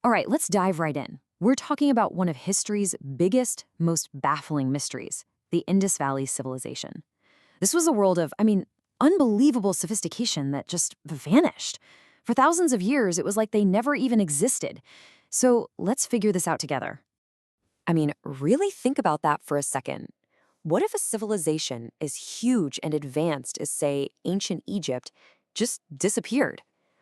All right, let's dive right in. We're talking about one of history's biggest, most baffling mysteries, the Indus Valley Civilization. This was a world of, unbelievable sophistication that just vanished. For thousands of years, it was like they never even existed. So let's figure this out together. Really think about that for a second. What if a civilization as huge and advanced as, say, ancient Egypt just disappeared?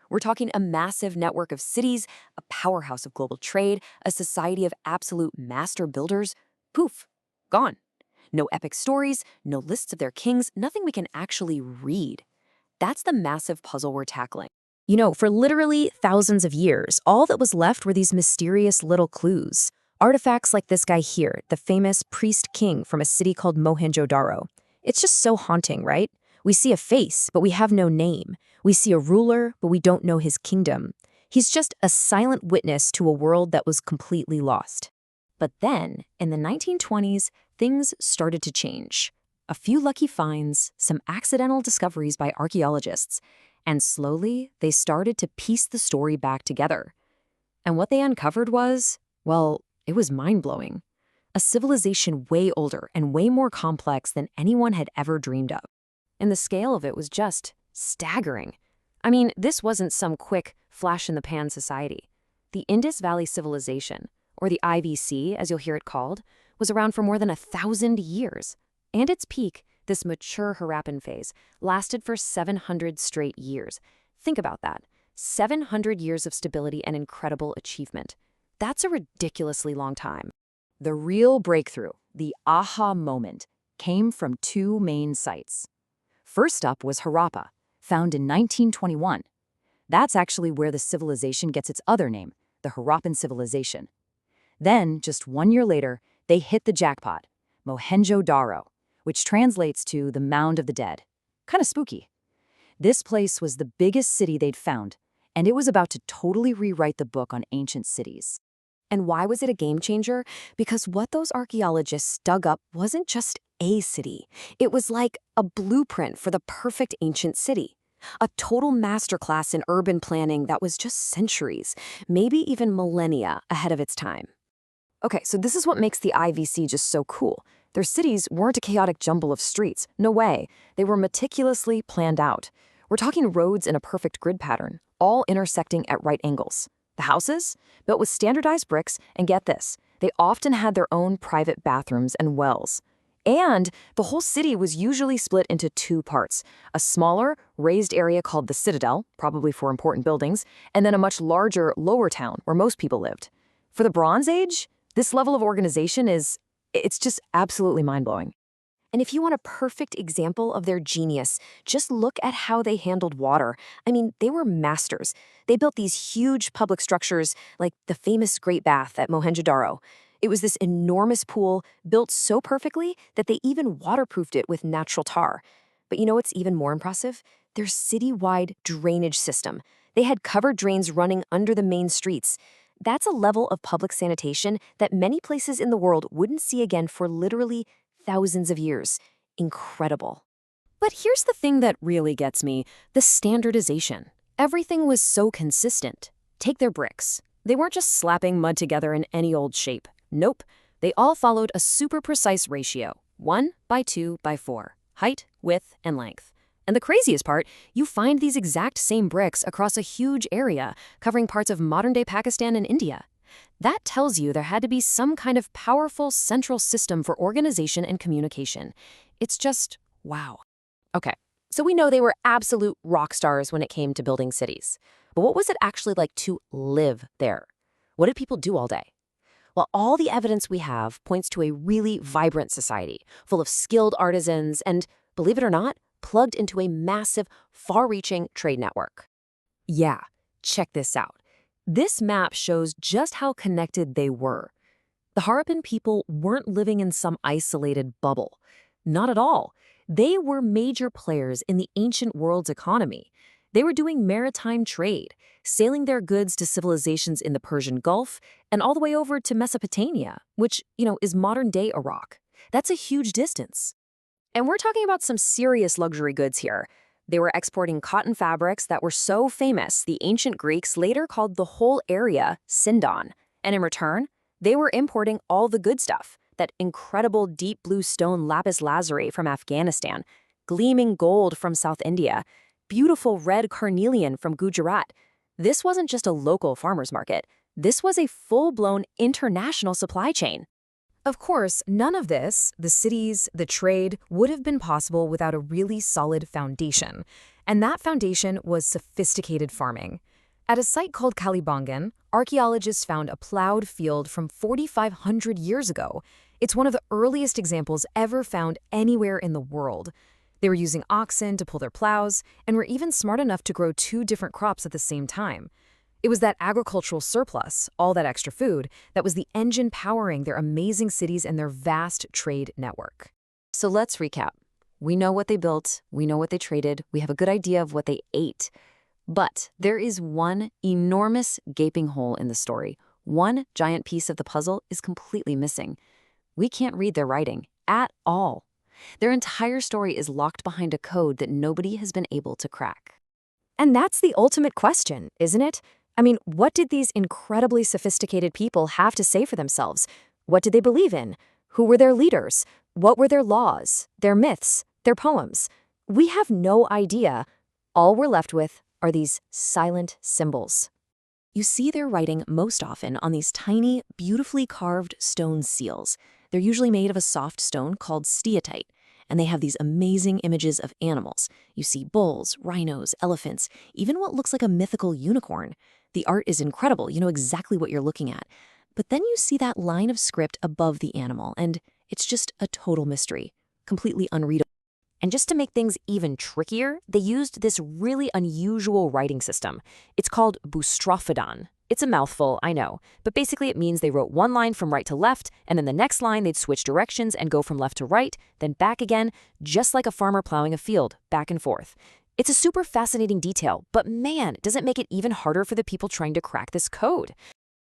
We're talking a massive network of cities, a powerhouse of global trade, a society of absolute master builders. Poof, gone. No epic stories, no lists of their kings, nothing we can actually read. That's the massive puzzle we're tackling. For literally thousands of years, all that was left were these mysterious little clues. Artifacts like this guy here, the famous priest king from a city called Mohenjodaro. It's just so haunting, right? We see a face, but we have no name. We see a ruler, but we don't know his kingdom. He's just a silent witness to a world that was completely lost. But then, in the 1920s, things started to change. A few lucky finds, some accidental discoveries by archaeologists, and slowly they started to piece the story back together. And what they uncovered was, well, it was mind-blowing. A civilization way older and way more complex than anyone had ever dreamed of. And the scale of it was just staggering. This wasn't some quick, flash-in-the-pan society. The Indus Valley Civilization, or the IVC as you'll hear it called, was around for more than 1,000 years. And its peak, this mature Harappan phase, lasted for 700 straight years. Think about that. 700 years of stability and incredible achievement. That's a ridiculously long time. The real breakthrough, the aha moment, came from two main sites. First up was Harappa, found in 1921. That's actually where the civilization gets its other name, the Harappan civilization. Then, just 1 year later, they hit the jackpot, Mohenjo-Daro, which translates to the Mound of the Dead. Kind of spooky. This place was the biggest city they'd found, and it was about to totally rewrite the book on ancient cities. And why was it a game changer? Because what those archaeologists dug up wasn't just a city. It was like a blueprint for the perfect ancient city. A total masterclass in urban planning that was just centuries, maybe even millennia ahead of its time. Okay, so this is what makes the IVC just so cool. Their cities weren't a chaotic jumble of streets. No way. They were meticulously planned out. We're talking roads in a perfect grid pattern, all intersecting at right angles. The houses? Built with standardized bricks, and get this, they often had their own private bathrooms and wells. And the whole city was usually split into two parts, a smaller, raised area called the Citadel, probably for important buildings, and then a much larger, lower town where most people lived. For the Bronze Age, this level of organization it's just absolutely mind-blowing. And if you want a perfect example of their genius, just look at how they handled water. They were masters. They built these huge public structures like the famous Great Bath at Mohenjo-Daro. It was this enormous pool built so perfectly that they even waterproofed it with natural tar. But you know what's even more impressive? Their city-wide drainage system. They had covered drains running under the main streets. That's a level of public sanitation that many places in the world wouldn't see again for literally thousands of years. Incredible. But here's the thing that really gets me, the standardization. Everything was so consistent. Take their bricks. They weren't just slapping mud together in any old shape. Nope. They all followed a super precise ratio, 1:2:4, height, width, and length. And the craziest part, you find these exact same bricks across a huge area, covering parts of modern-day Pakistan and India. That tells you there had to be some kind of powerful central system for organization and communication. It's just, wow. Okay, so we know they were absolute rock stars when it came to building cities. But what was it actually like to live there? What did people do all day? Well, all the evidence we have points to a really vibrant society, full of skilled artisans and, believe it or not, plugged into a massive, far-reaching trade network. Yeah, check this out. This map shows just how connected they were. The Harappan people weren't living in some isolated bubble. Not at all. They were major players in the ancient world's economy. They were doing maritime trade, sailing their goods to civilizations in the Persian Gulf and all the way over to Mesopotamia, which, is modern-day Iraq. That's a huge distance. And we're talking about some serious luxury goods here. They were exporting cotton fabrics that were so famous the ancient Greeks later called the whole area Sindon. And in return, they were importing all the good stuff, that incredible deep blue stone lapis lazuli from Afghanistan, gleaming gold from South India, beautiful red carnelian from Gujarat. This wasn't just a local farmer's market. This was a full-blown international supply chain. Of course, none of this, the cities, the trade, would have been possible without a really solid foundation. And that foundation was sophisticated farming. At a site called Kalibangan, archaeologists found a plowed field from 4,500 years ago. It's one of the earliest examples ever found anywhere in the world. They were using oxen to pull their plows and were even smart enough to grow 2 different crops at the same time. It was that agricultural surplus, all that extra food, that was the engine powering their amazing cities and their vast trade network. So let's recap. We know what they built, we know what they traded, we have a good idea of what they ate. But there is one enormous gaping hole in the story. One giant piece of the puzzle is completely missing. We can't read their writing at all. Their entire story is locked behind a code that nobody has been able to crack. And that's the ultimate question, isn't it? I mean, what did these incredibly sophisticated people have to say for themselves? What did they believe in? Who were their leaders? What were their laws, their myths, their poems? We have no idea. All we're left with are these silent symbols. You see their writing most often on these tiny, beautifully carved stone seals. They're usually made of a soft stone called steatite, and they have these amazing images of animals. You see bulls, rhinos, elephants, even what looks like a mythical unicorn. The art is incredible, you know exactly what you're looking at. But then you see that line of script above the animal, and it's just a total mystery, completely unreadable. And just to make things even trickier, they used this really unusual writing system. It's called boustrophodon. It's a mouthful, I know, but basically it means they wrote one line from right to left, and then the next line they'd switch directions and go from left to right, then back again, just like a farmer plowing a field, back and forth. It's a super fascinating detail, but man, does it make it even harder for the people trying to crack this code.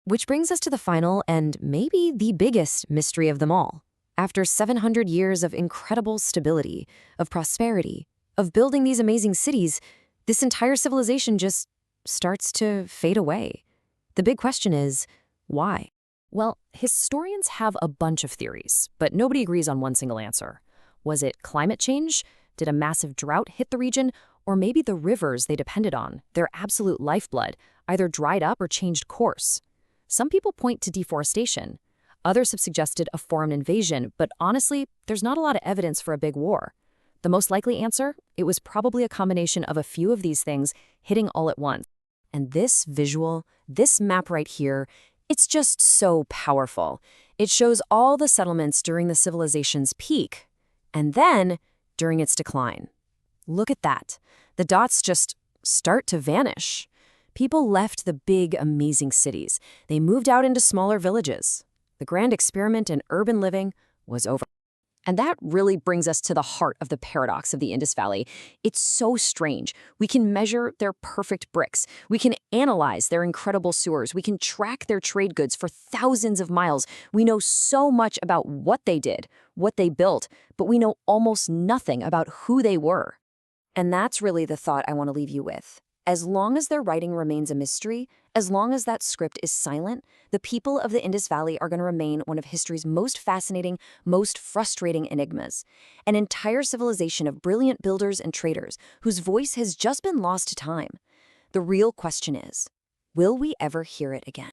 Which brings us to the final and maybe the biggest mystery of them all. After 700 years of incredible stability, of prosperity, of building these amazing cities, this entire civilization just starts to fade away. The big question is, why? Well, historians have a bunch of theories, but nobody agrees on one single answer. Was it climate change? Did a massive drought hit the region? Or maybe the rivers they depended on, their absolute lifeblood, either dried up or changed course? Some people point to deforestation. Others have suggested a foreign invasion, but honestly, there's not a lot of evidence for a big war. The most likely answer? It was probably a combination of a few of these things hitting all at once. And this visual, this map right here, it's just so powerful. It shows all the settlements during the civilization's peak, and then during its decline. Look at that. The dots just start to vanish. People left the big, amazing cities. They moved out into smaller villages. The grand experiment in urban living was over. And that really brings us to the heart of the paradox of the Indus Valley. It's so strange. We can measure their perfect bricks. We can analyze their incredible sewers. We can track their trade goods for thousands of miles. We know so much about what they did, what they built, but we know almost nothing about who they were. And that's really the thought I want to leave you with. As long as their writing remains a mystery, as long as that script is silent, the people of the Indus Valley are going to remain one of history's most fascinating, most frustrating enigmas. An entire civilization of brilliant builders and traders whose voice has just been lost to time. The real question is, will we ever hear it again?